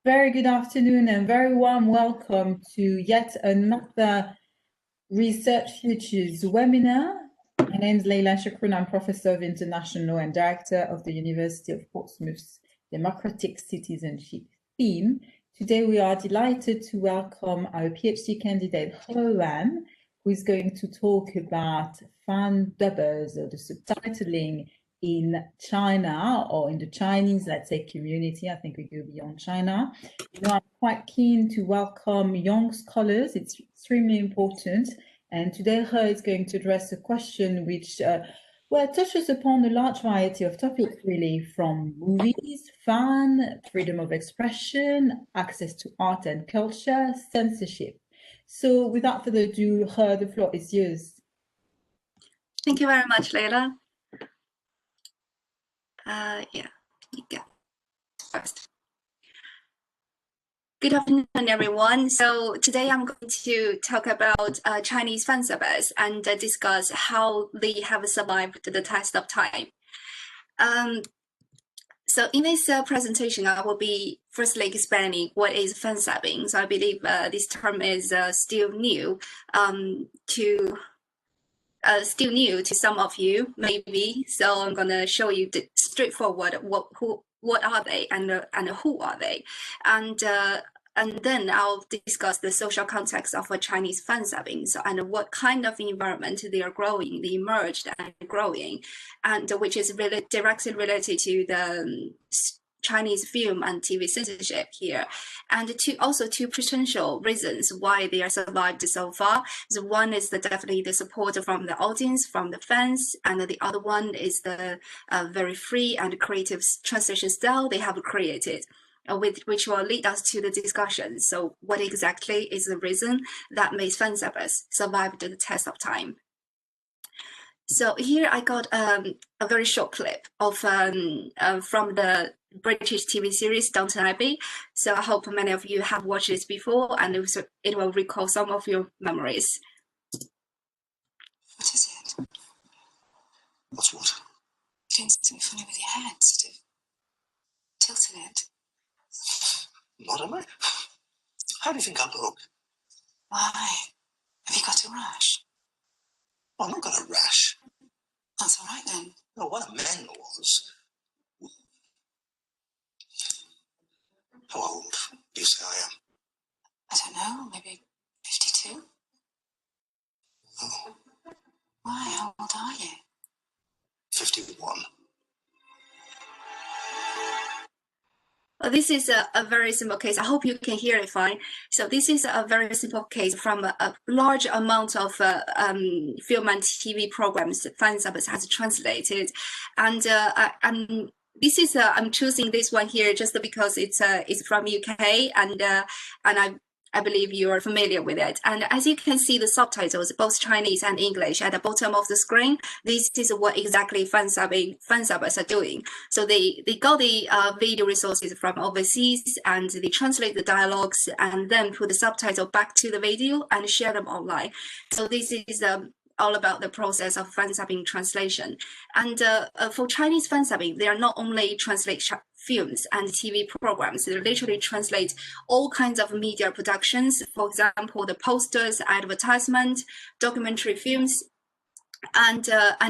Very good afternoon and very warm welcome to yet another Research Futures webinar. My name is Leila Shukroon. I'm Professor of International and Director of the University of Portsmouth's Democratic Citizenship theme. Today we are delighted to welcome our PhD candidate, Hoan, who is going to talk about fansubbers, or the subtitling in China, or in the Chinese, let's say, community. I think we go beyond China. I'm quite keen to welcome young scholars. It's extremely important. And today, He is going to address a question which touches upon a large variety of topics, really, from movies, fan, freedom of expression, access to art and culture, censorship. So without further ado, He, the floor is yours. Thank you very much, Leila. Yeah, first. Good afternoon, everyone. So today I'm going to talk about Chinese fansubbers and discuss how they have survived the test of time. So in this presentation, I will be firstly explaining what is fansubbing. So I believe this term is still new to some of you, maybe. So I'm gonna show you the straightforward what are they and who are they, and then I'll discuss the social context of a Chinese fansubbing, and what kind of environment they are growing, they emerged and growing, and which is really directly related to the Chinese film and TV censorship here, and also two potential reasons why they are survived so far. So one is definitely the support from the audience, from the fans, and the other one is the very free and creative translation style they have created, which will lead us to the discussion. So what exactly is the reason that made fansubbers survive the test of time? So here I got a very short clip of from the British TV series Downton Abbey. So I hope many of you have watched this before, and it will recall some of your memories. What is it? What's what? You're doing something funny with your head, sort of tilting it. What am I? How do you think I look? Why? Have you got a rash? Well, I've not got a rash. That's all right then. No, what I meant was... How old do you say I am? I don't know, maybe 52? Oh. Why? How old are you? 51. This is a very simple case. I hope you can hear it fine. So this is a very simple case from a large amount of film and TV programs that fansubbers has translated, and I'm choosing this one here just because it's from UK, and I believe you are familiar with it. And as you can see, the subtitles, both Chinese and English, at the bottom of the screen, this is what exactly fansubbers are doing. So they got the video resources from overseas, and they translate the dialogues and then put the subtitle back to the video and share them online. So this is all about the process of fansubbing translation. And for Chinese fansubbing, they are not only translate films and TV programs, they literally translate all kinds of media productions. For example, the posters, advertisement, documentary films, and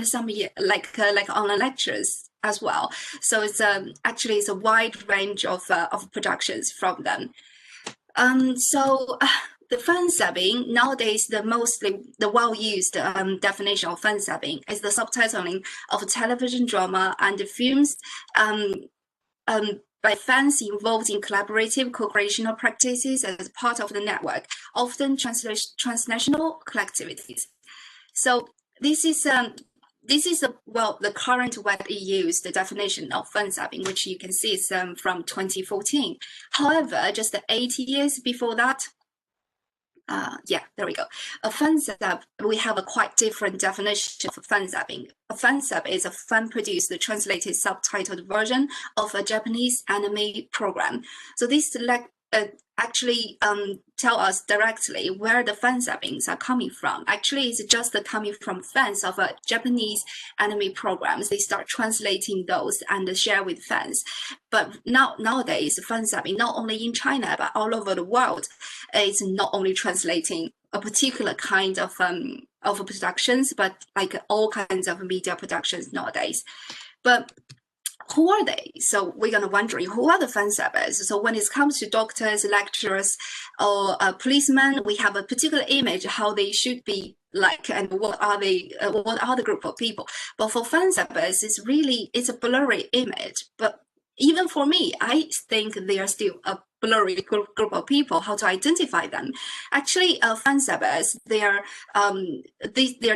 some like online lectures as well. So it's actually it's a wide range of productions from them. The fansubbing, nowadays, the well-used definition of fansubbing is the subtitling of television drama and films by fans involved in collaborative co-creational practices as part of the network, often transnational collectivities. So this is the current widely used definition of fansubbing, which you can see is from 2014. However, just 8 years before that, there we go. A fansub, we have a quite different definition for fansubbing. A fansub is a fan-produced, translated, subtitled version of a Japanese anime program. So this actually tell us directly where the fan subbings are coming from. Actually, it's just coming from fans of Japanese anime programs. They start translating those and share with fans. But nowadays, fan subbing, not only in China, but all over the world, is not only translating a particular kind of productions, but like all kinds of media productions nowadays. But who are they? So we're gonna wondering who are the fansubbers. So when it comes to doctors, lecturers, or policemen, we have a particular image how they should be like, and what are they? What are the group of people? But for fansubbers, it's a blurry image. But even for me, I think they are still a blurry group of people. How to identify them? Actually, fansubbers, they are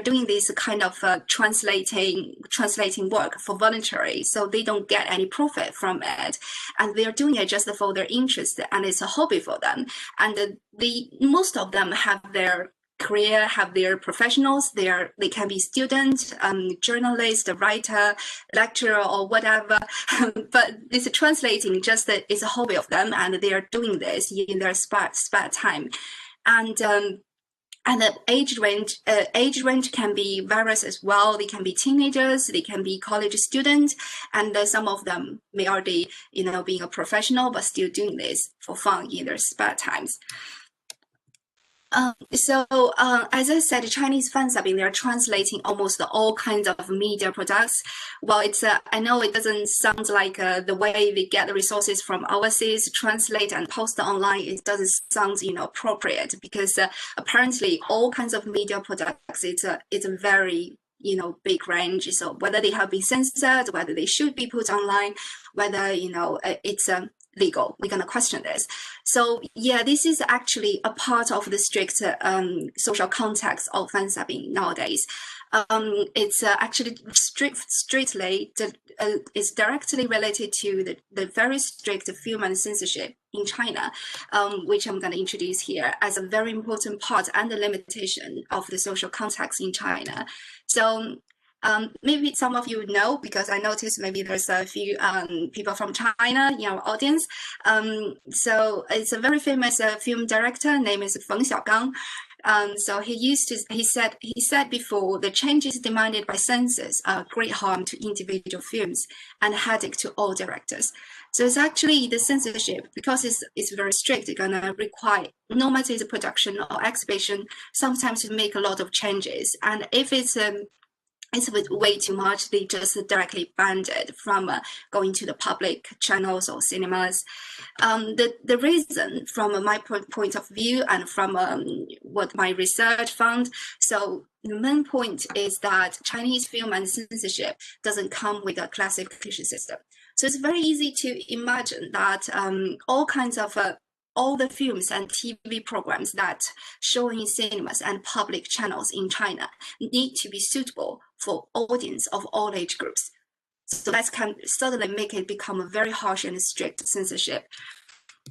doing this kind of translating work for voluntary, so they don't get any profit from it, and they are doing it just for their interest, and it's a hobby for them. And most of them have their career, have their professionals. They can be student, journalist, writer, lecturer, or whatever. But this translating just is a hobby of them, and they are doing this in their spare time. And the age range can be various as well. They can be teenagers, they can be college students, and some of them may already, being a professional, but still doing this for fun in their spare times. As I said, Chinese fansubbing, they're translating almost all kinds of media products. Well, I know it doesn't sound like the way they get the resources from overseas, translate and post online. It doesn't sound appropriate, because apparently all kinds of media products, it's a very big range. So whether they have been censored, whether they should be put online, whether it's legal, we're going to question this. So yeah, this is actually a part of the strict social context of fansubbing nowadays. It's actually strictly is directly related to the very strict film and censorship in China, which I'm going to introduce here as a very important part and the limitation of the social context in China. So maybe some of you know, because I noticed maybe there's a few people from China in our audience. So it's a very famous film director, name is Feng Xiaogang. So he said before, the changes demanded by censors are great harm to individual films and headache to all directors. So it's actually the censorship, because it's very strict, it's gonna require, no matter the production or exhibition, sometimes to make a lot of changes. And if it's way too much, they just directly banned it from going to the public channels or cinemas. The reason, from my point of view and from what my research found, so the main point is that Chinese film and censorship doesn't come with a classification system. So it's very easy to imagine that all kinds of all the films and TV programs that show in cinemas and public channels in China need to be suitable for audience of all age groups. So that can suddenly make it become a very harsh and strict censorship.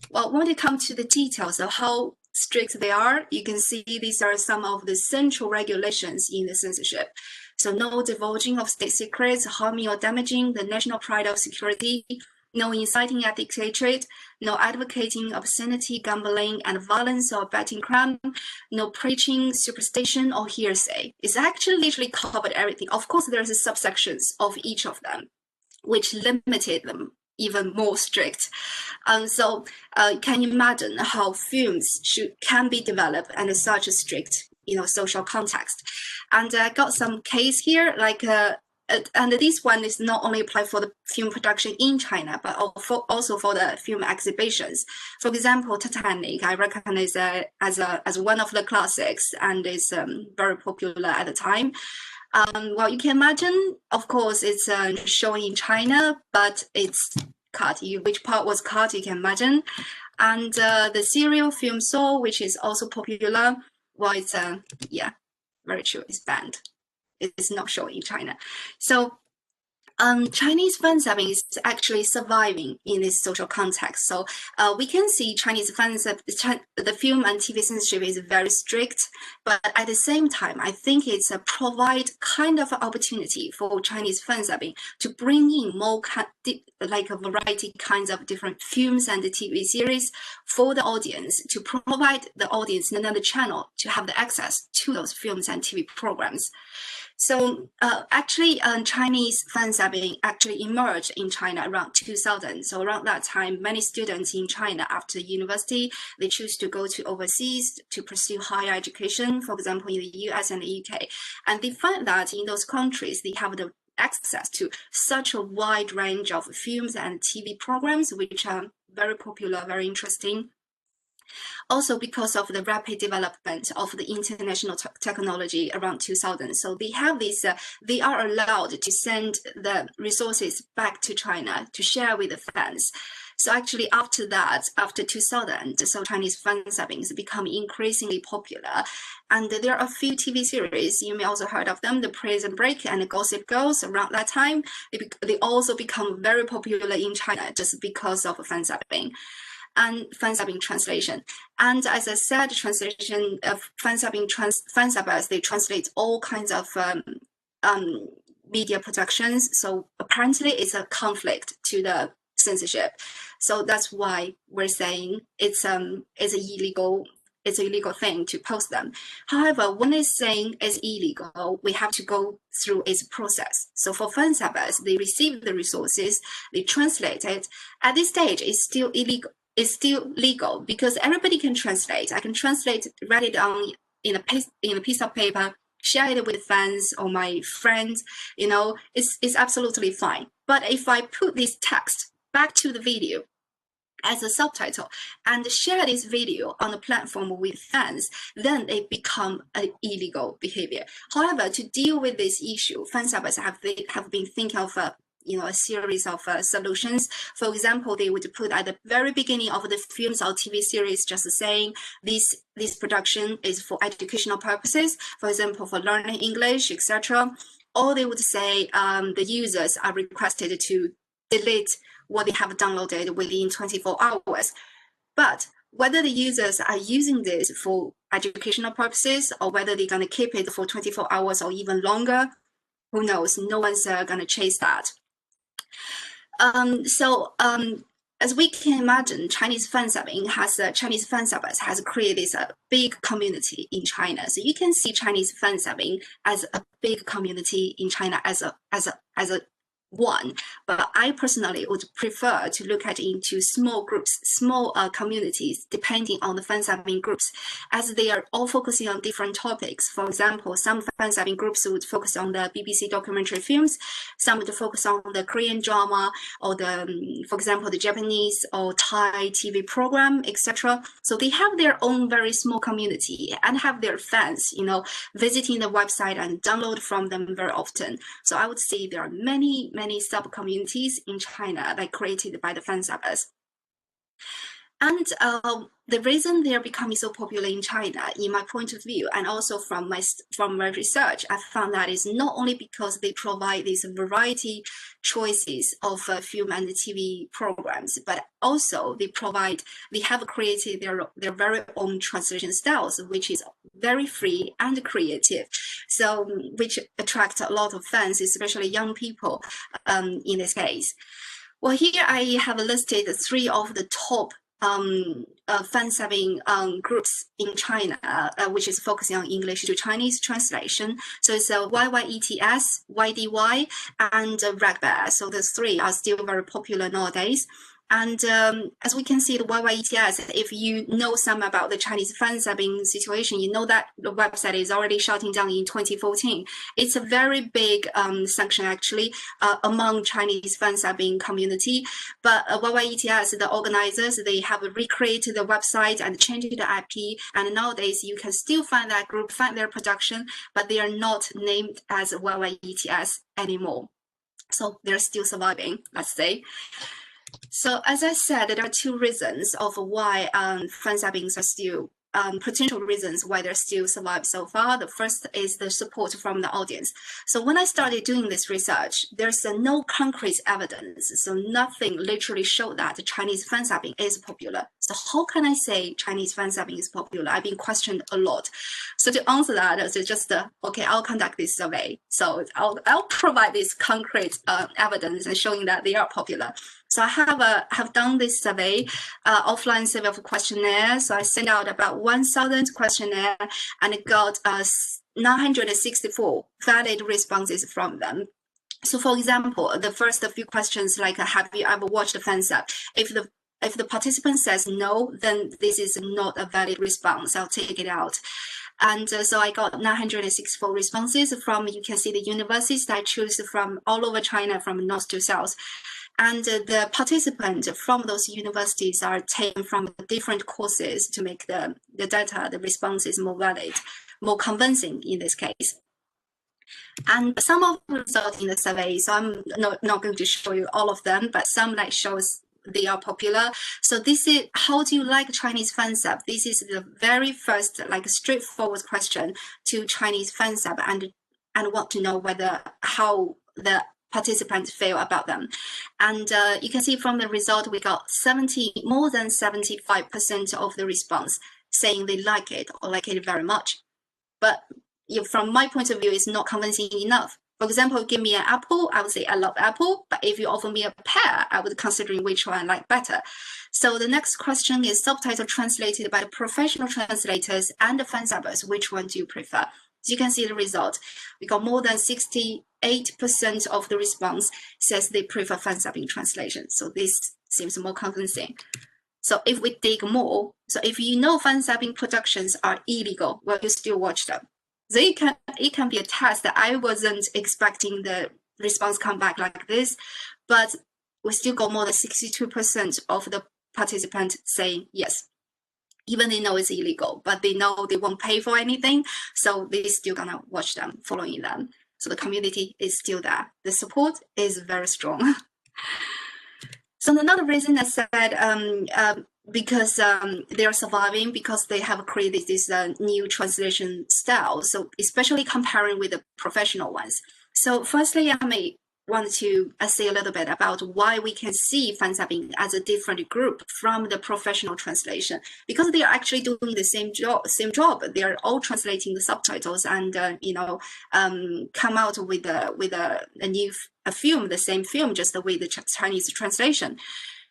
Well, when it comes to the details of how strict they are, you can see these are some of the central regulations in the censorship. So no divulging of state secrets, harming or damaging the national pride of security, no inciting ethnic hatred, no advocating obscenity, gambling, and violence or betting crime, no preaching, superstition, or hearsay. It's actually literally covered everything. Of course, there's subsections of each of them, which limited them even more strict. So can you imagine how films can be developed under such a strict, social context? And I got some case here, like and this one is not only applied for the film production in China, but also for the film exhibitions. For example, Titanic, I recognize as one of the classics, and is very popular at the time. Well, you can imagine, of course, it's shown in China, but it's cut. Which part was cut, you can imagine. And the serial film Soul, which is also popular, well, it's yeah, very true, it's banned. It's not shown in China. So Chinese fansubbing is actually surviving in this social context. So we can see Chinese fansub, the film and TV censorship is very strict, but at the same time, I think it's a provide kind of opportunity for Chinese fansubbing to bring in more like a variety kinds of different films and TV series for the audience, to provide the audience another channel to have the access to those films and TV programs. So actually, Chinese fansubbing actually emerged in China around 2000. So around that time, many students in China after university, they choose to go to overseas to pursue higher education, for example, in the US and the UK. And they find that in those countries, they have the access to such a wide range of films and TV programs, which are very popular, very interesting. Also because of the rapid development of the international technology around 2000. So they have this, they are allowed to send the resources back to China to share with the fans. So actually after that, after 2000, so Chinese fansubbing has become increasingly popular. And there are a few TV series, you may also heard of them, the Prison Break and the Gossip Girls. Around that time, they also become very popular in China just because of fansubbing and fansubbing translation. And as I said, translation of fansubbers, they translate all kinds of media productions. So apparently it's a conflict to the censorship. So that's why we're saying it's an illegal thing to post them. However, when it's saying it's illegal, we have to go through its process. So for fansubbers, they receive the resources, they translate it. At this stage, it's still illegal. It's still legal because everybody can translate. I can translate, write it down in a piece of paper, share it with fans or my friends. You know, it's absolutely fine. But if I put this text back to the video as a subtitle and share this video on the platform with fans, then it become an illegal behavior. However, to deal with this issue, fansubbers have been thinking of a series of solutions. For example, they would put at the very beginning of the films or TV series just saying this production is for educational purposes, for example, for learning English, etc. Or they would say the users are requested to delete what they have downloaded within 24 hours. But whether the users are using this for educational purposes or whether they're going to keep it for 24 hours or even longer, who knows? No one's going to chase that. As we can imagine, Chinese fansubbers has created this big community in China. So you can see Chinese fansubbing as a big community in China as a one, but I personally would prefer to look at into small groups, small communities, depending on the fansubbing groups, as they are all focusing on different topics. For example, some fansubbing groups would focus on the BBC documentary films, some would focus on the Korean drama, or for example, the Japanese or Thai TV program, etc. So they have their own very small community and have their fans, visiting the website and download from them very often. So I would say there are many sub-communities in China that created by the fansubbers. And the reason they're becoming so popular in China, in my point of view, and also from my research, I found that is not only because they provide these variety choices of film and TV programs, but also they have created their very own translation styles, which is very free and creative, so which attract a lot of fans, especially young people in this case. Well, here I have listed 3 of the top fansubbing groups in China, which is focusing on English to Chinese translation. So it's YYETS, YDY, and Ragbear. So the 3 are still very popular nowadays. And as we can see, the YYETS, if you know some about the Chinese fansubbing situation, you know that the website is already shutting down in 2014. It's a very big sanction, actually, among Chinese fansubbing community. But YYETS, the organizers, they have recreated the website and changed the IP. And nowadays, you can still find that group, find their production, but they are not named as YYETS anymore. So they're still surviving, let's say. So as I said, there are 2 reasons of why fansubbings are still potential reasons why they're still survive so far. The first is the support from the audience. So when I started doing this research, there's no concrete evidence. So nothing literally showed that Chinese fansubbing is popular. So how can I say Chinese fansubbing is popular? I've been questioned a lot. So to answer that, so just, okay, I'll conduct this survey. So I'll provide this concrete evidence and showing that they are popular. So I have done this survey, offline survey of questionnaire. So I sent out about 1,000 questionnaire and got 964 valid responses from them. So for example, the first few questions like, have you ever watched a fansub? If the participant says no, then this is not a valid response. I'll take it out. And so I got 964 responses from, you can see the universities that I choose from all over China, from north to south. And the participants from those universities are taken from different courses to make the data, the responses more valid, more convincing in this case. And some of the results in the survey, so I'm not going to show you all of them, but some like shows they are popular. So this is, how do you like Chinese fansub? This is the very first like straightforward question to Chinese fansub, and want to know how the participants feel about them. And you can see from the result, we got more than 75% of the response saying they like it or like it very much. But from my point of view, it's not convincing enough. For example, give me an apple, I would say I love apple, but if you offer me a pear, I would consider which one I like better. So the next question is subtitle translated by the professional translators and the fansubbers, which one do you prefer? As you can see the result, we got more than 68% of the response says they prefer fansubbing translation. So this seems more convincing. So if we dig more, so if you know fansubbing productions are illegal, well, you still watch them. So it can be a test that I wasn't expecting the response come back like this, but we still got more than 62% of the participants saying yes. Even they know it's illegal, but they know they won't pay for anything, so they're still gonna watch them, following them. So the community is still there. The support is very strong. So another reason I said, because they are surviving, because they have created this new translation style. So especially comparing with the professional ones. So firstly, I may want to say a little bit about why we can see fansubbing as a different group from the professional translation, because they are actually doing the same job. They are all translating the subtitles and come out with a new film, the same film, just with the Chinese translation.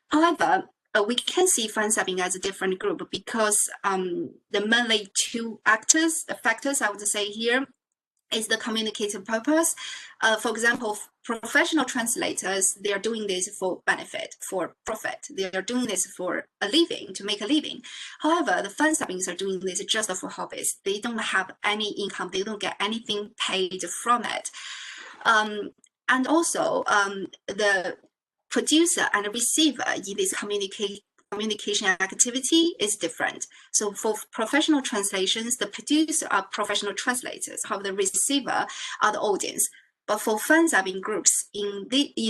However, we can see fansubbing as a different group because the mainly two factors I would say here is the communicative purpose. For example, professional translators, they are doing this for benefit, for profit. They are doing this for a living, to make a living. However, the fansubbings are doing this just for hobbies. They don't have any income. They don't get anything paid from it. And also, the producer and receiver in this communication activity is different. So for professional translations, the producer are professional translators, however, the receiver are the audience. But for fansubbing groups, in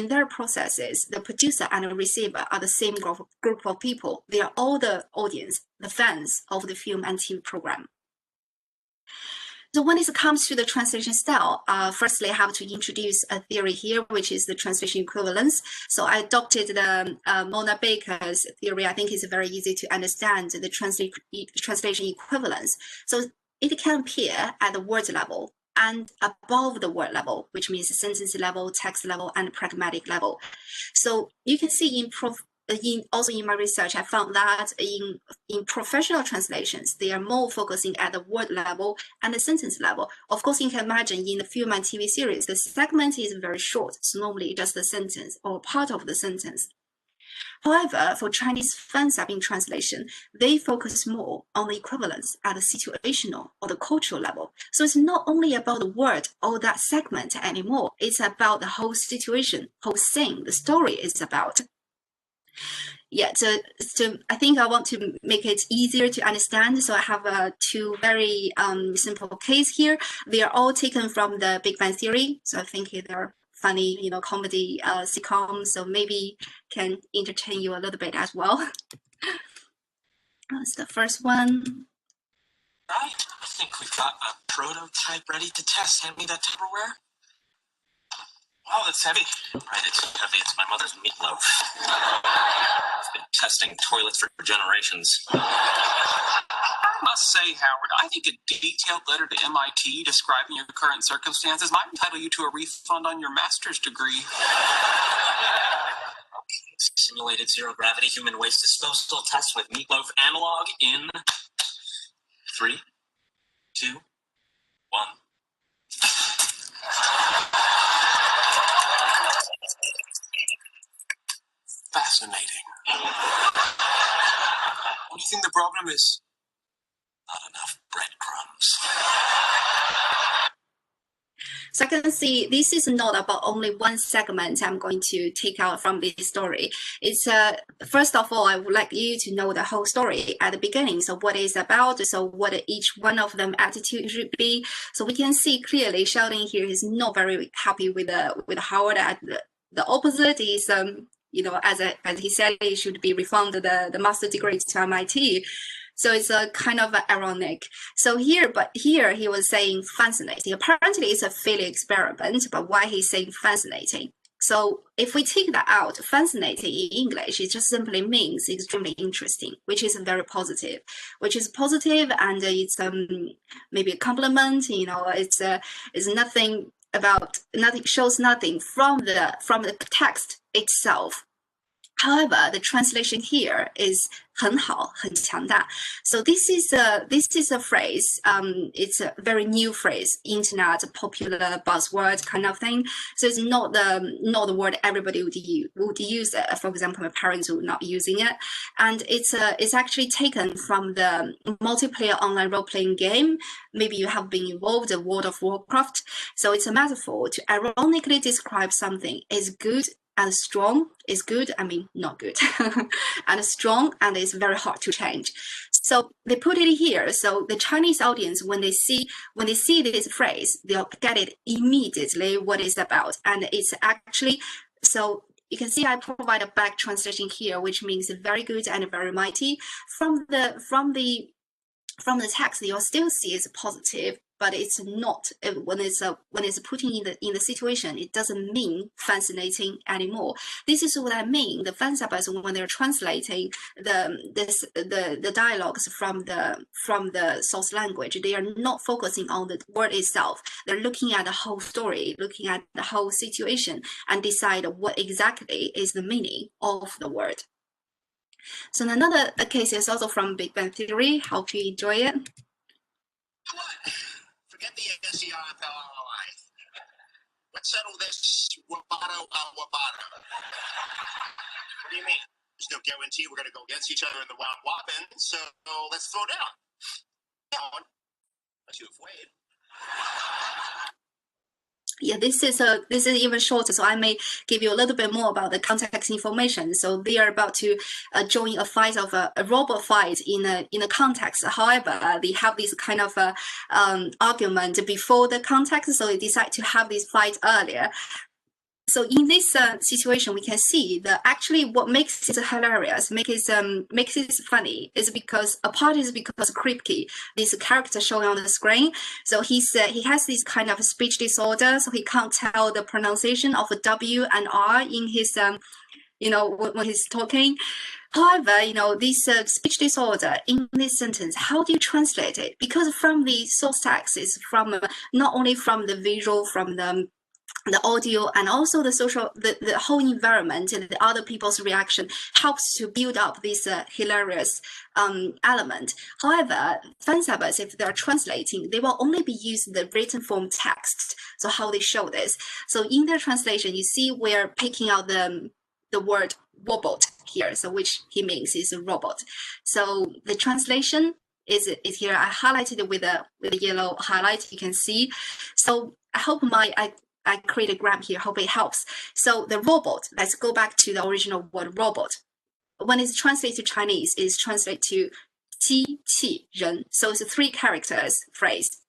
their processes, the producer and the receiver are the same group of people. They are all the audience, the fans of the film and TV program. So when it comes to the translation style, firstly, I have to introduce a theory here, which is the translation equivalence. So I adopted the Mona Baker's theory. I think it's very easy to understand the translation equivalence. So it can appear at the word level and above the word level, which means sentence level, text level, and pragmatic level. So you can see also in my research, I found that in professional translations, they are more focusing at the word level and the sentence level. Of course, you can imagine in the film and TV series, the segment is very short. It's normally just the sentence or part of the sentence. However, for Chinese fansubbing translation, they focus more on the equivalence at the situational or the cultural level. So it's not only about the word or that segment anymore. It's about the whole situation, whole thing, the story is about. Yeah, so I think I want to make it easier to understand. So I have two very simple cases here. They are all taken from the Big Bang Theory. So I think they're funny, comedy sitcoms. So maybe can entertain you a little bit as well. That's the first one. Right. I think we've got a prototype ready to test. Hand me that Tupperware. Wow, that's heavy. Right, it's heavy. It's my mother's meatloaf. I've been testing toilets for generations. I must say, Howard, I think a detailed letter to MIT describing your current circumstances might entitle you to a refund on your master's degree. Simulated zero-gravity human waste disposal test with meatloaf analog in 3, 2, 1. Fascinating. What do you think the problem is? Not enough breadcrumbs. So I can see this is not about only one segment I'm going to take out from this story. It's first of all, I would like you to know the whole story at the beginning. So what it's about, so what each one of them attitude should be. So we can see clearly Sheldon here is not very happy with Howard. At the opposite is you know, as he said, he should be refunded the master degree to MIT. So it's a kind of ironic. So here he was saying fascinating. Apparently it's a failure experiment, but why he's saying fascinating? So if we take that out, fascinating in English, it just simply means extremely interesting, which is very positive, and it's maybe a compliment. You know, it's nothing shows nothing from the text itself. However, the translation here is 很好, 很强大. So this is a phrase. It's a very new phrase, internet popular buzzword kind of thing. So it's not the word everybody would use. For example, my parents would not using it, and it's actually taken from the multiplayer online role-playing game. Maybe you have been involved in World of Warcraft. So it's a metaphor to ironically describe something as good and strong is good, I mean not good, and strong, and it's very hard to change. So they put it here. So the Chinese audience, when they see this phrase, they'll get it immediately what it's about, and it's actually, so you can see I provide a back translation here, which means very good and very mighty. From the text, you'll still see it's positive, but it's not when it's putting in the situation. It doesn't mean fascinating anymore. This is what I mean. The fansubbers, when they're translating the dialogues from the source language, they are not focusing on the word itself. They're looking at the whole story, looking at the whole situation, and decide what exactly is the meaning of the word. So another case is also from Big Bang Theory. Hope you enjoy it. Forget the SER and LLI. Let's settle this Wabato. What do you mean? There's no guarantee we're going to go against each other in the round robin, so let's throw down. Down. Unless you have Wade. Yeah, this is even shorter, so I may give you a little bit more about the context information. So they are about to join a fight of a robot fight in a context. However, they have this kind of argument before the context, so they decide to have this fight earlier. So in this situation, we can see that actually what makes it hilarious, makes it funny, is because Kripke, this character showing on the screen, so he has this kind of speech disorder, so he can't tell the pronunciation of a W and R in his when he's talking. However, this speech disorder in this sentence, how do you translate it? Because from the source text is from not only from the visual, from the audio, and also the whole environment and the other people's reaction helps to build up this hilarious element. However, fansubbers, if they're translating, they will only be using the written form text. So how they show this? So in their translation, you see we're picking out the word robot here, so which he means is a robot. So the translation is here. I highlighted it with a yellow highlight. You can see. So I hope I create a graph here, hope it helps. So the robot, let's go back to the original word robot. When it's translated to Chinese, it's translated to 机器人. So it's a 3 characters phrase.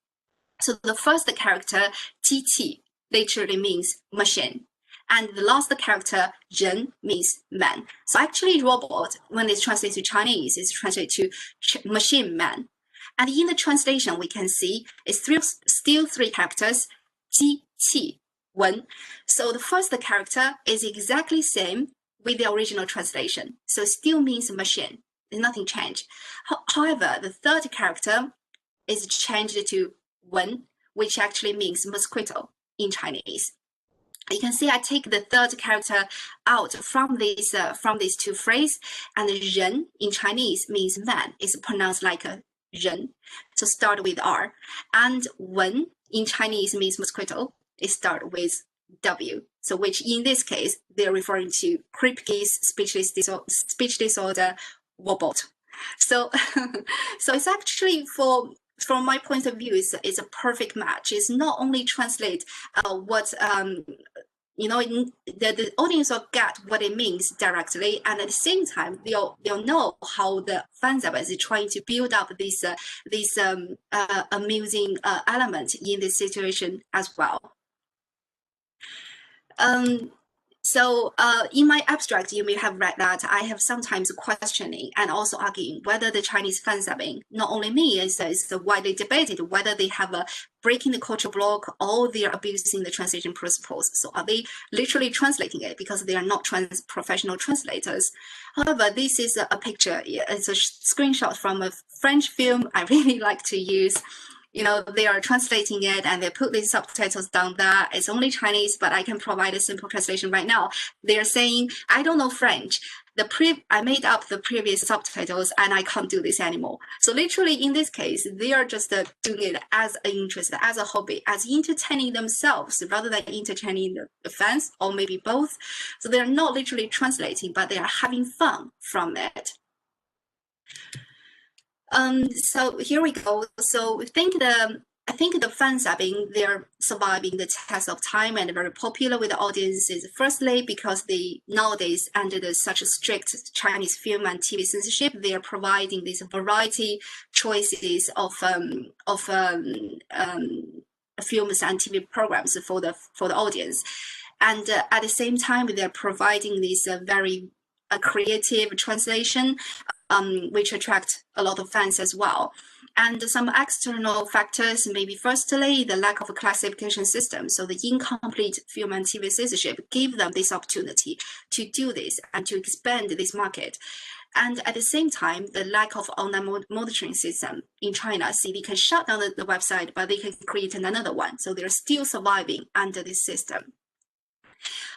So the first character, 机器, literally means machine. And the last character, 人, means man. So actually robot, when it's translated to Chinese, is translated to machine man. And in the translation, we can see it's still three characters, 机器文. So the first character is exactly same with the original translation. So it still means machine. There's nothing changed. However, the third character is changed to 文, which actually means mosquito in Chinese. You can see I take the third character out from these two phrases, and 人 in Chinese means man. It's pronounced like a 人. So start with R. And 文 in Chinese means mosquito. It starts with W. So which in this case, they're referring to Kripke's speech disorder, wobbled. So, so it's actually from my point of view, it's a perfect match. It's not only translate what the audience will get what it means directly, and at the same time they'll know how the fansubbers is trying to build up this amusing element in this situation as well. So in my abstract, you may have read that I have sometimes questioning and also arguing whether the Chinese fansubbing, not only me, is widely debated whether they have a breaking the culture block or they are abusing the translation principles. So are they literally translating it because they are not professional translators? However, this is a picture. It's a screenshot from a French film I really like to use. They are translating it and they put these subtitles down there. It's only Chinese, but I can provide a simple translation right now. They're saying, I don't know French. I made up the previous subtitles and I can't do this anymore. So literally in this case, they are just doing it as an interest, as a hobby, as entertaining themselves rather than entertaining the fans, or maybe both. So they're not literally translating, but they are having fun from it. So here we go. So I think the fansubbing, they're surviving the test of time and very popular with the audiences. Firstly, because they nowadays under such a strict Chinese film and TV censorship, they are providing these variety choices of films and TV programs for the audience, and at the same time they're providing this very creative translation. Which attract a lot of fans as well. And some external factors, maybe firstly, the lack of a classification system. So the incomplete film and TV censorship gave them this opportunity to do this and to expand this market. And at the same time, the lack of online monitoring system in China. See, they can shut down the website, but they can create another one. So they're still surviving under this system.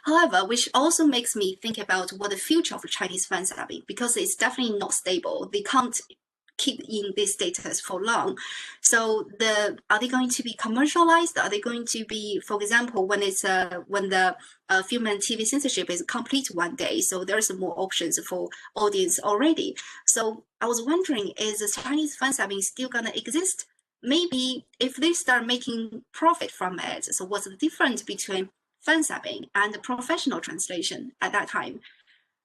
However, which also makes me think about what the future of Chinese fansubbing, because it's definitely not stable. They can't keep in this status for long. So are they going to be commercialized? Are they going to be, for example, when the film and TV censorship is complete one day, so there's more options for audience already. So I was wondering, is the Chinese fansubbing still gonna exist? Maybe if they start making profit from it, so what's the difference between fansubbing and professional translation at that time?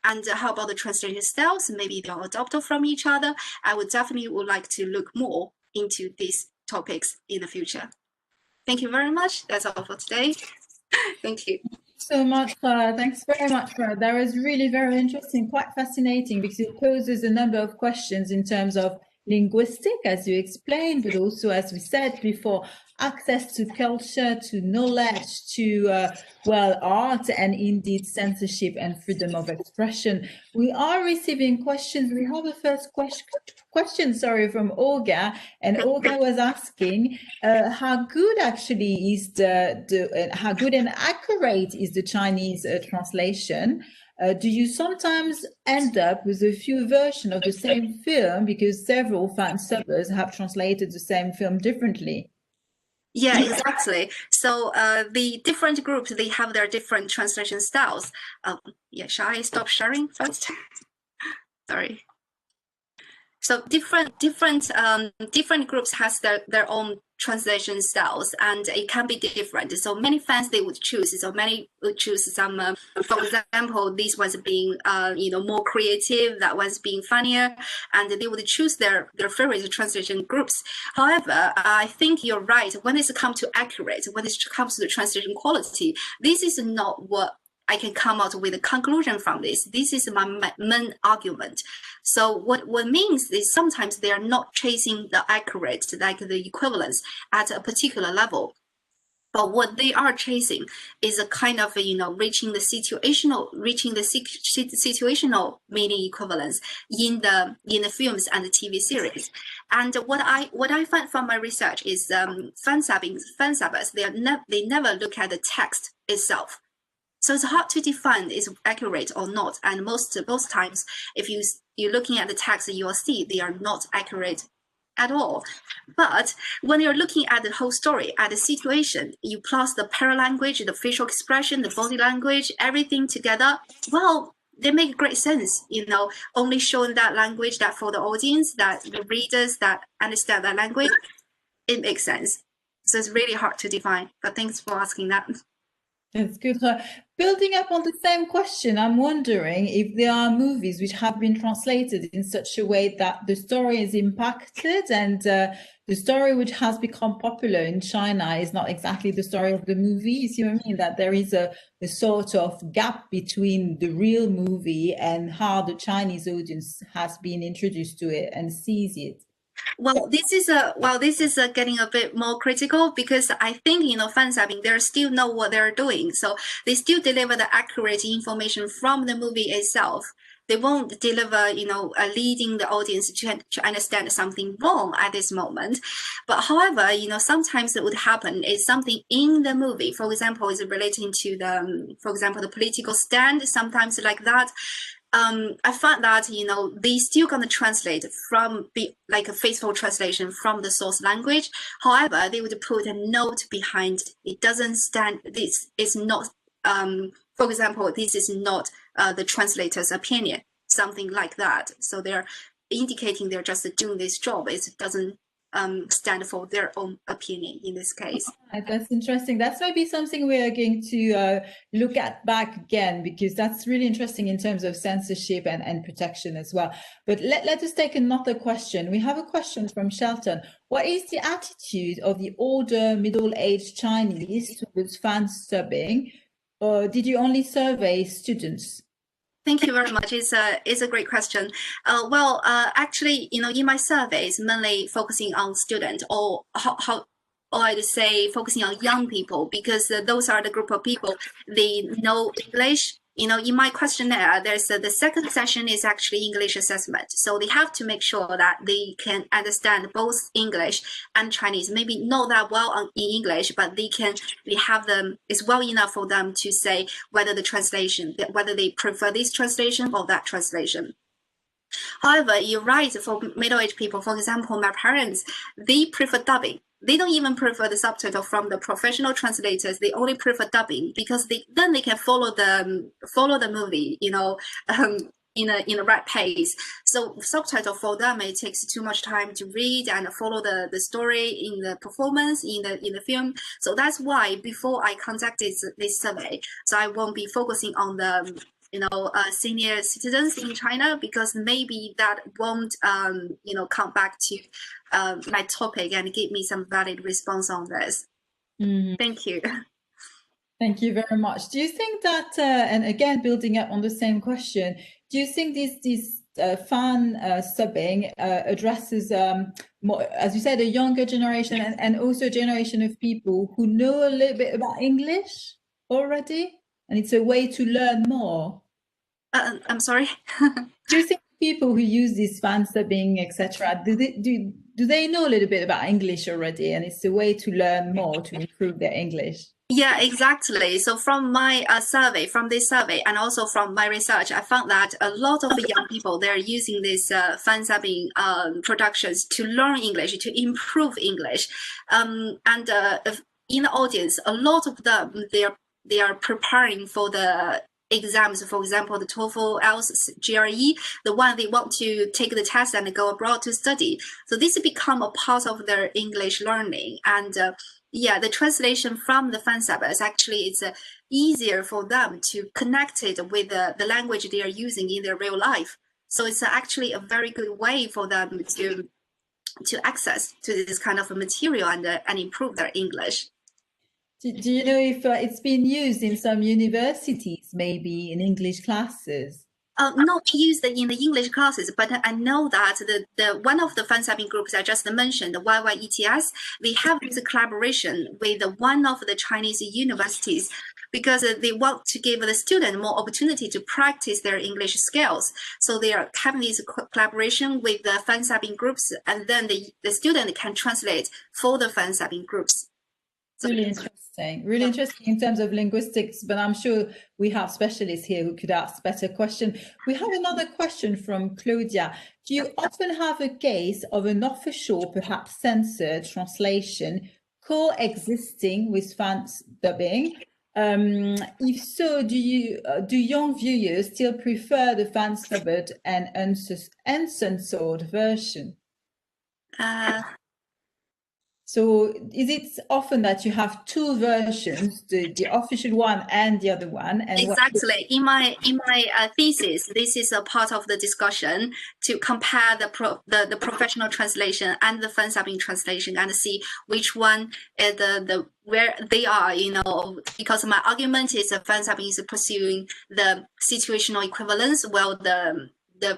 And how about the translation styles? Maybe they'll adopt from each other. I would like to look more into these topics in the future. Thank you very much. That's all for today. Thank you. So much, thanks very much, Clara. That was really very interesting, quite fascinating, because it poses a number of questions in terms of linguistic, as you explained, but also, as we said before, access to culture, to knowledge, to art, and indeed censorship and freedom of expression. We are receiving questions. We have a first question, from Olga, and Olga was asking how good actually is how good and accurate is the Chinese translation? Do you sometimes end up with a few versions of the same film because several fansubbers have translated the same film differently? Yeah, exactly. So the different groups, they have their different translation styles. Yeah, shall I stop sharing first? Sorry. So different groups has their own translation styles, and it can be different. So many fans they would choose. So many would choose some. For example, these ones being more creative, that one's being funnier, and they would choose their favorite translation groups. However, I think you're right when it comes to accurate, when it comes to the translation quality. This is not what I can come out with a conclusion from this. This is my main argument. So what means is sometimes they are not chasing the accurate, like the equivalence at a particular level. But what they are chasing is a kind of, reaching the situational meaning equivalence in the films and the TV series. And what I find from my research is fansubbers, they never look at the text itself. So it's hard to define is accurate or not. And most times, if you're looking at the text, you will see they are not accurate at all. But when you're looking at the whole story, at the situation, you plus the paralanguage, the facial expression, the body language, everything together, well, they make great sense, only showing that language that for the audience, that the readers that understand that language, it makes sense. So it's really hard to define, but thanks for asking that. That's good. Building up on the same question, I'm wondering if there are movies which have been translated in such a way that the story is impacted and the story which has become popular in China is not exactly the story of the movie. You see what I mean? That there is a sort of gap between the real movie and how the Chinese audience has been introduced to it and sees it. Well, this is getting a bit more critical, because I think fansubbing, they still know what they're doing, so they still deliver the accurate information from the movie itself. They won't deliver leading the audience to understand something wrong at this moment. But however, sometimes it would happen is something in the movie, for example, is relating to the political stand, sometimes like that. I found that they still gonna translate from like a faithful translation from the source language. However, they would put a note behind. It doesn't stand. This is not. For example, this is not the translator's opinion. Something like that. So they're indicating they're just doing this job. It doesn't stand for their own opinion in this case. That's interesting. That's maybe something we are going to look at back again, because that's really interesting in terms of censorship and protection as well. But let us take another question. We have a question from Shelton. What is the attitude of the older middle-aged Chinese towards fansubbing? Or did you only survey students? Thank you very much. It's a great question. Actually, in my surveys, mainly focusing on students, or I'd say focusing on young people, because those are the group of people, they know English. In my questionnaire, there's the second session is actually English assessment. So they have to make sure that they can understand both English and Chinese. Maybe not that well in English, but it's well enough for them to say whether whether they prefer this translation or that translation. However, you're right, for middle-aged people, for example, my parents, they prefer dubbing. They don't even prefer the subtitle from the professional translators. They only prefer dubbing, because then they can follow the movie, in a right pace. So subtitle for them, it takes too much time to read and follow the story in the performance in the film. So that's why before I conducted this survey, so I won't be focusing on the senior citizens in China, because maybe that won't, come back to my topic and give me some valid response on this. Thank you. Thank you very much. Do you think that, and again, building up on the same question, do you think this fan subbing addresses more, as you said, a younger generation and also a generation of people who know a little bit about English already, and it's a way to learn more? I'm sorry. Do you think people who use this fansubbing, etc., do they know a little bit about English already, and it's a way to learn more, to improve their English? Yeah, exactly. So from my this survey, and also from my research, I found that a lot of young people, they're using these fansubbing productions to learn English, to improve English. In the audience, a lot of them, they are preparing for the exams, for example, the TOEFL, IELTS, GRE, the one they want to take the test and go abroad to study. So this become a part of their English learning. And the translation from the fansubbers, actually, it's easier for them to connect it with the language they are using in their real life. So it's actually a very good way for them to access to this kind of material and improve their English. Do you know if it's been used in some universities, maybe in English classes? Not used in the English classes, but I know that the one of the fansubbing groups I just mentioned, the YYETS, they have this collaboration with one of the Chinese universities because they want to give the student more opportunity to practice their English skills. So they are having this collaboration with the fansubbing groups, and then the student can translate for the fansubbing groups. So really interesting. Really interesting in terms of linguistics, but I'm sure we have specialists here who could ask better questions. We have another question from Claudia. Do you often have a case of an official, perhaps censored translation coexisting with fansubbing? If so, do young viewers still prefer the fansubbered and uncensored version? So is it often that you have two versions, the official one and the other one? And exactly. In my thesis, this is a part of the discussion to compare the professional translation and the fansubbing translation and see which one is where they are, because my argument is that fansubbing is pursuing the situational equivalence, while the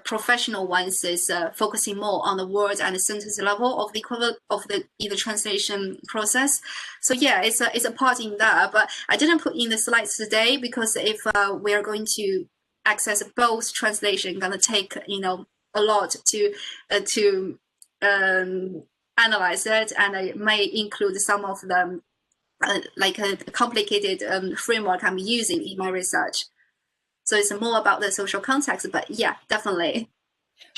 professional ones is focusing more on the word and the sentence level of the equivalent of the translation process. So yeah, it's a part in that, but I didn't put in the slides today because if we are going to access both translation, gonna take a lot to analyze it, and I may include some of them like a complicated framework I'm using in my research. So it's more about the social context, but yeah, definitely.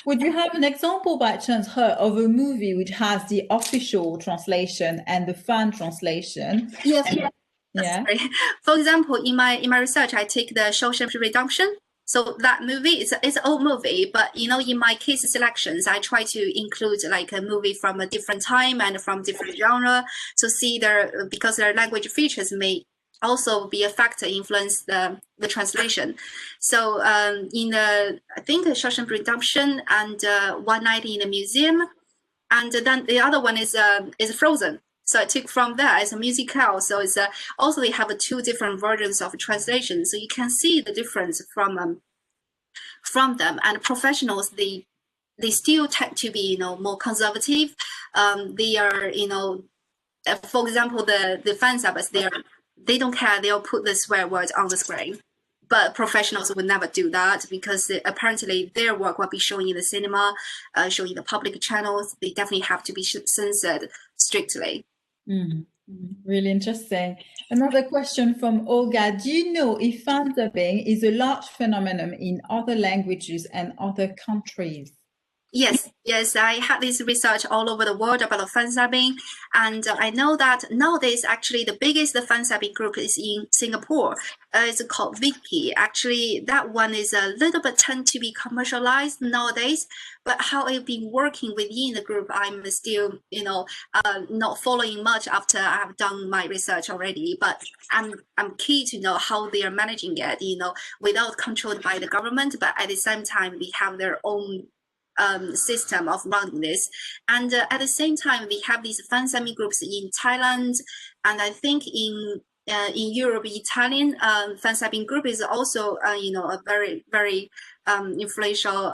Would you have an example by chance of a movie which has the official translation and the fan translation? Yes. Yeah. For example, in my research, I take the Censorship Redemption. So that movie is an old movie, but in my case selections, I try to include like a movie from a different time and from different genre to see because their language features may also be a factor influence the translation. So in I think Shawshank Redemption and One Night in the Museum, and then the other one is Frozen. So I took from that as a musical. So it's also they have two different versions of translation. So you can see the difference from them. And professionals, they still tend to be more conservative. They are for example the fansubbers, they don't care. They'll put the swear word on the screen. But professionals would never do that because apparently their work will be shown in the cinema, shown in the public channels. They definitely have to be censored strictly. Mm-hmm. Really interesting. Another question from Olga. Do you know if fansubbing is a large phenomenon in other languages and other countries? Yes, I had this research all over the world about the fansubbing, and I know that nowadays actually the biggest fansubbing group is in Singapore. It's called Vicky. Actually, that one is a little bit tend to be commercialized nowadays, but how it's been working within the group, I'm still not following much after I have done my research already. But I'm keen to know how they are managing it, without controlled by the government, but at the same time they have their own system of running this, and at the same time we have these fansubbing groups in Thailand, and I think in Europe, Italian fansubbing group is also a very very influential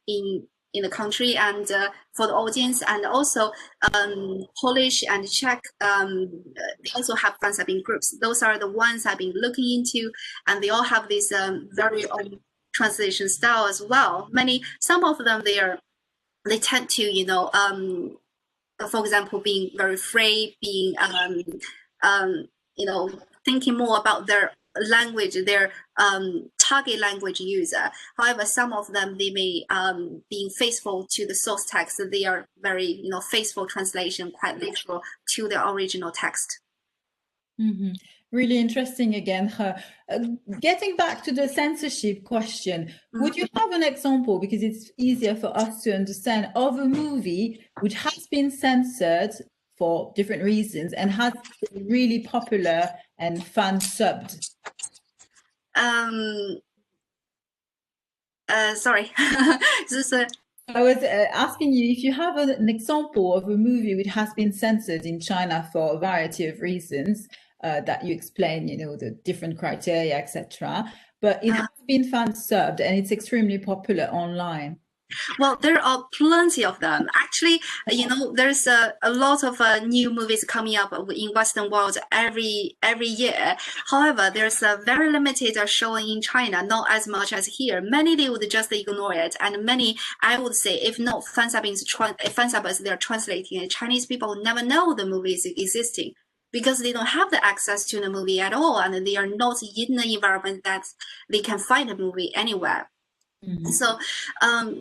in the country and for the audience, and also Polish and Czech they also have fansubbing groups. Those are the ones I've been looking into, and they all have this very own translation style as well. Some of them they tend to for example being very free, being thinking more about their language, their target language user. However, some of them they may being faithful to the source text. They are very faithful translation, quite literal to the original text. Mm-hmm. Really interesting again. Getting back to the censorship question, would you have an example, because it's easier for us to understand, of a movie which has been censored for different reasons and has been really popular and fan-subbed? Sorry. I was asking you if you have an example of a movie which has been censored in China for a variety of reasons that you explain, the different criteria, etc., but it has been fan subbed and it's extremely popular online. Well, there are plenty of them. Actually, you know, there's a lot of new movies coming up in Western world every year. However, there's a very limited showing in China, not as much as here. Many they would just ignore it, and many, I would say, if not fansubbers, they're translating it. Chinese people never know the movie is existing, because they don't have the access to the movie at all, and they are not in the environment that they can find a movie anywhere. So,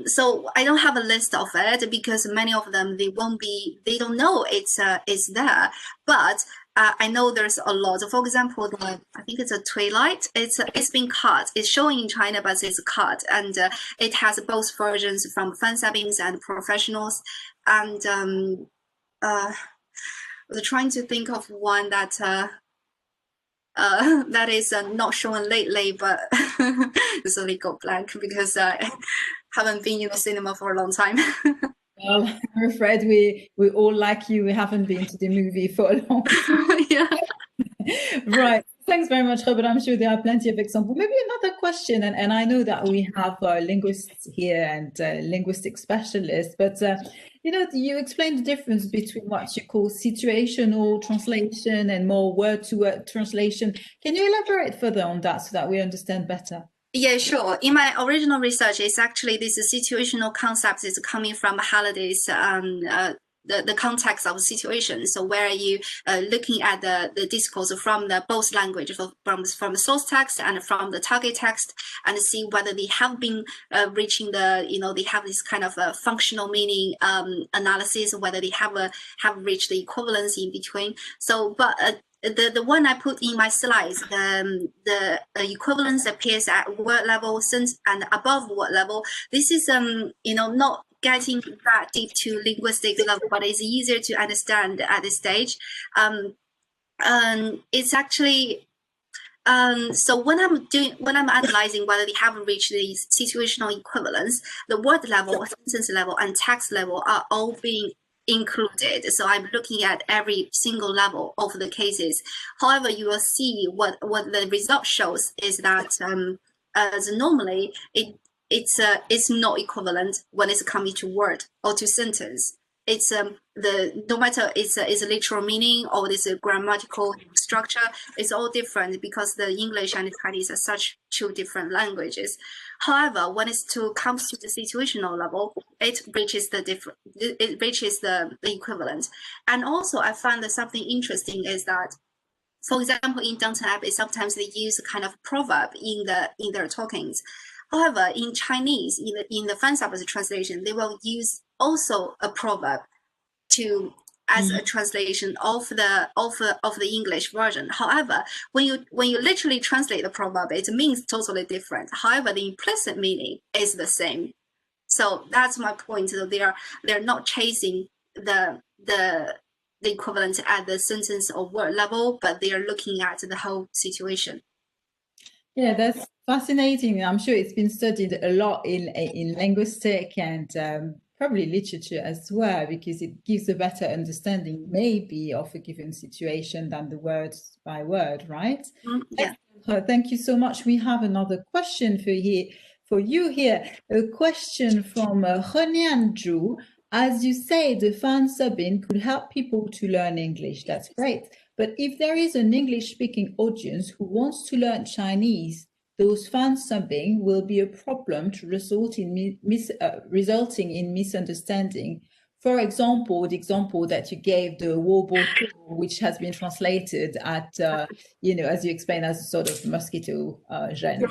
so I don't have a list of it because many of them they don't know it's there. But I know there's a lot. For example, I think it's a Twilight. It's been cut. It's showing in China, but it's cut, and it has both versions from fansubbings and professionals. And I was trying to think of one that. That is not shown lately, but suddenly got blank because I haven't been in the cinema for a long time. Well, I'm afraid we all like you. We haven't been to the movie for a long time. Yeah. Right. Thanks very much, Robert. I'm sure there are plenty of examples. Maybe another question, and I know that we have linguists here and linguistic specialists, but you know, you explained the difference between what you call situational translation and more word-to-word translation. Can you elaborate further on that so that we understand better? Yeah, sure. In my original research, it's actually this situational concept is coming from Halliday's the context of the situation. So where you looking at the discourse from the both language, from the source text and from the target text, and see whether they have been reaching the, you know, they have this kind of functional meaning analysis, whether they have reached the equivalence in between. So, but the one I put in my slides, the equivalence appears at word level, and above word level. This is you know, not getting that deep to linguistic level, but it's easier to understand at this stage. It's actually so when I'm analyzing whether they have reached the situational equivalence, the word level, sentence level, and text level are all being included. So I'm looking at every single level of the cases. However, you will see what the result shows is that as normally it's not equivalent when it's coming to word or to sentence. It's no matter it's a literal meaning or this grammatical structure, it's all different because the English and the Chinese are such two different languages. However, when comes to the situational level, it reaches the equivalent. And also, I found that something interesting is that, for example, in Downton Abbey, sometimes they use a kind of proverb in their talkings. However, in Chinese, in the Fansubbers translation, they will use also a proverb as a translation of the English version. However, when you literally translate the proverb, it means totally different. However, the implicit meaning is the same. So that's my point. So they're not chasing the equivalent at the sentence or word level, but they are looking at the whole situation. Yeah, that's fascinating. I'm sure it's been studied a lot in linguistic and probably literature as well, because it gives a better understanding maybe of a given situation than the word by word, right? Yeah. Thank you so much. We have another question for you here. A question from Henian Zhu. As you say, the fan subbing could help people to learn English. That's great. But if there is an English-speaking audience who wants to learn Chinese, those fan subbing will be a problem to resulting in misunderstanding. For example, the example that you gave, the Woboto, which has been translated at, you know, as you explained, as a sort of mosquito gen.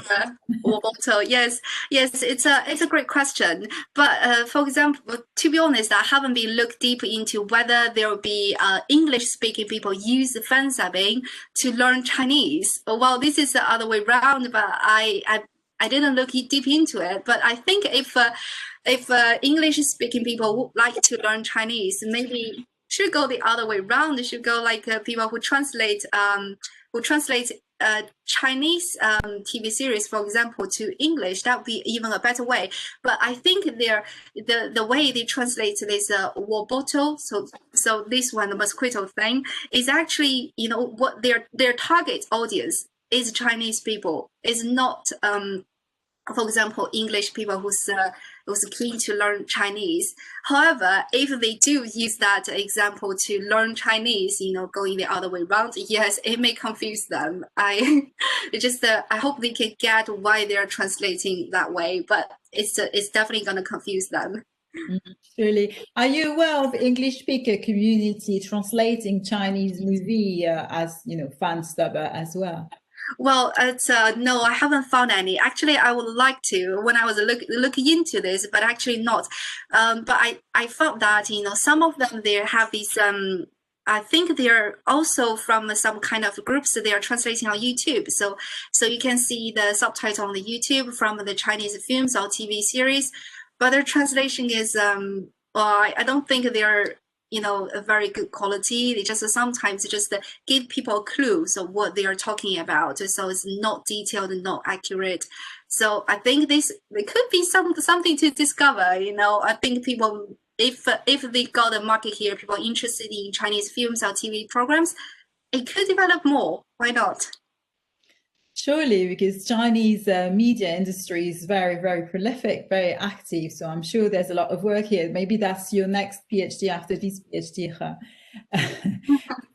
Woboto, yes, it's a great question. But for example, to be honest, I haven't been looked deep into whether there will be English-speaking people use the fansubbing to learn Chinese. Well, this is the other way around, but I didn't look deep into it. But I think if English-speaking people would like to learn Chinese, maybe should go the other way around. They should go like people who translate Chinese TV series, for example, to English. That would be even a better way. But I think the way they translate this Woboto, so this one, the mosquito thing, is actually, you know, what their target audience is Chinese people. It's not, for example, English people who's keen to learn Chinese. However, if they do use that example to learn Chinese, going the other way around, yes, it may confuse them. I hope they can get why they're translating that way, but it's definitely going to confuse them. Surely. Are you aware of English speaker community translating Chinese movie as fansubber as well? Well, no, I haven't found any. Actually, I would like to when I was looking into this, but actually not. But I found that some of them they have these. I think they're also from some kind of groups that they are translating on YouTube. So you can see the subtitle on the YouTube from the Chinese films or TV series, but their translation is I don't think they're a very good quality. They just sometimes just give people a clue so what they are talking about. So it's not detailed and not accurate. So I think there could be something to discover. I think people, if they got a market here, people interested in Chinese films or TV programs, it could develop more. Why not? Surely, because Chinese media industry is very, very prolific, very active. So I'm sure there's a lot of work here. Maybe that's your next PhD after this PhD.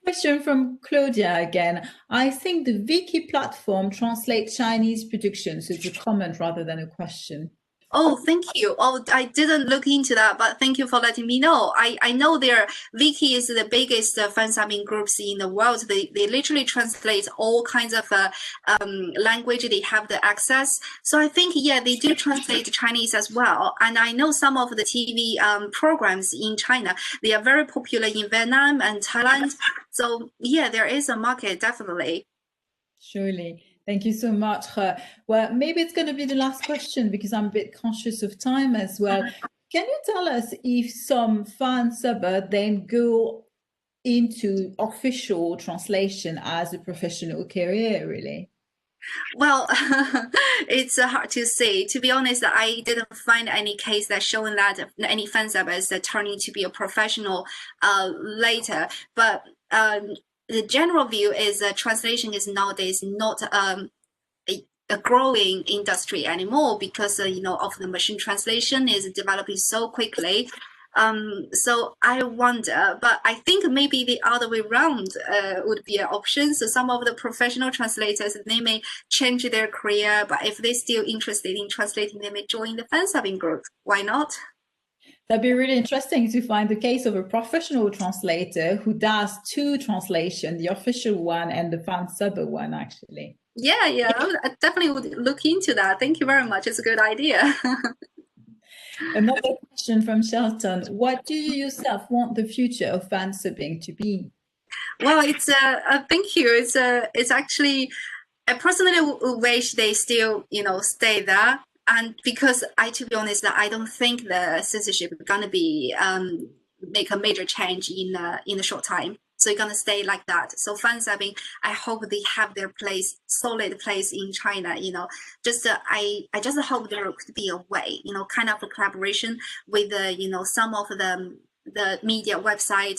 Question from Claudia again. I think the Wiki platform translates Chinese productions. So it's a comment rather than a question. Oh, thank you. Oh, I didn't look into that, but thank you for letting me know. I know their Wiki is the biggest fansubbing groups in the world. They literally translate all kinds of language. They have the access. So I think, yeah, they do translate Chinese as well. And I know some of the TV programs in China, they are very popular in Vietnam and Thailand. So yeah, there is a market, definitely. Surely. Thank you so much. Well, maybe it's going to be the last question because I'm a bit conscious of time as well. Can you tell us if some fansubber then go into official translation as a professional career, really? Well, it's hard to say. To be honest, I didn't find any case that showing that any fansubbers that turning to be a professional later. But the general view is translation is nowadays not a growing industry anymore because of the machine translation is developing so quickly. So I wonder, but I think maybe the other way around would be an option. So some of the professional translators, they may change their career, but if they're still interested in translating, they may join the fansubbing group. Why not? That'd be really interesting to find the case of a professional translator who does two translations, the official one and the fansubber one, actually. Yeah, I definitely would look into that. Thank you very much. It's a good idea. Another question from Shelton. What do you yourself want the future of fansubbing to be? Well, it's thank you. It's actually, I personally wish they still, stay there. And because to be honest, I don't think the censorship is gonna be make a major change in a short time. So it's gonna stay like that. So fansubbing, I hope they have their solid place in China. I just hope there could be a way, kind of a collaboration with some of the media website,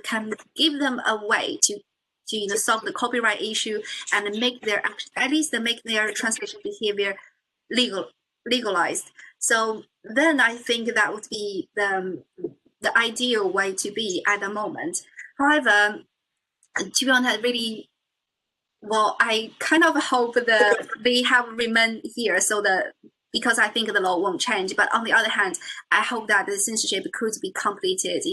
can give them a way to solve the copyright issue and make at least make their translation behavior legalized. So then I think that would be the ideal way to be at the moment. However, to be honest, I kind of hope that they have remained here because I think the law won't change. But on the other hand, I hope that the censorship could be completed,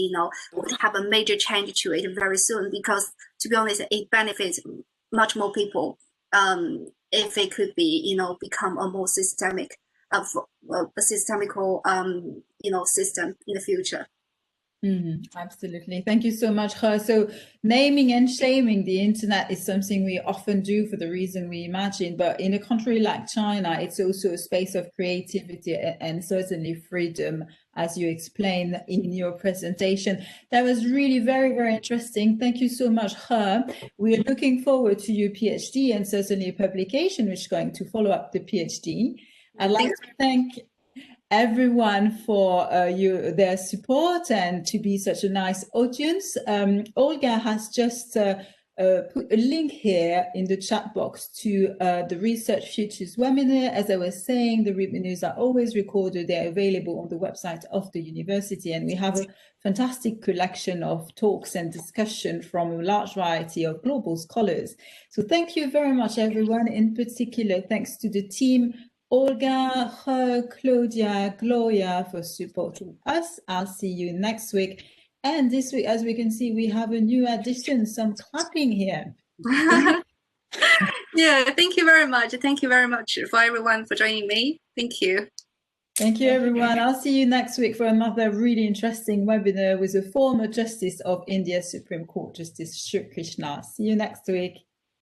would have a major change to it very soon, because to be honest, it benefits much more people if it could be, become a more systemic, system in the future. Absolutely. Thank you so much, He. So naming and shaming the internet is something we often do for the reason we imagine, but in a country like China, it's also a space of creativity and certainly freedom, as you explained in your presentation. That was really very, very interesting. Thank you so much, He. We're looking forward to your PhD and certainly a publication which is going to follow up the PhD. I'd like to thank everyone for their support and to be such a nice audience. Olga has just put a link here in the chat box to the Research Futures webinar. As I was saying, the webinars are always recorded. They're available on the website of the university, and we have a fantastic collection of talks and discussion from a large variety of global scholars. So thank you very much, everyone. In particular, thanks to the team, Olga, Claudia, Gloria, for supporting us. I'll see you next week. And this week, as we can see, we have a new addition, some clapping here. Yeah, thank you very much. Thank you very much for everyone for joining me. Thank you. Thank you, everyone. I'll see you next week for another really interesting webinar with a former Justice of India Supreme Court, Justice Shri Krishna. See you next week.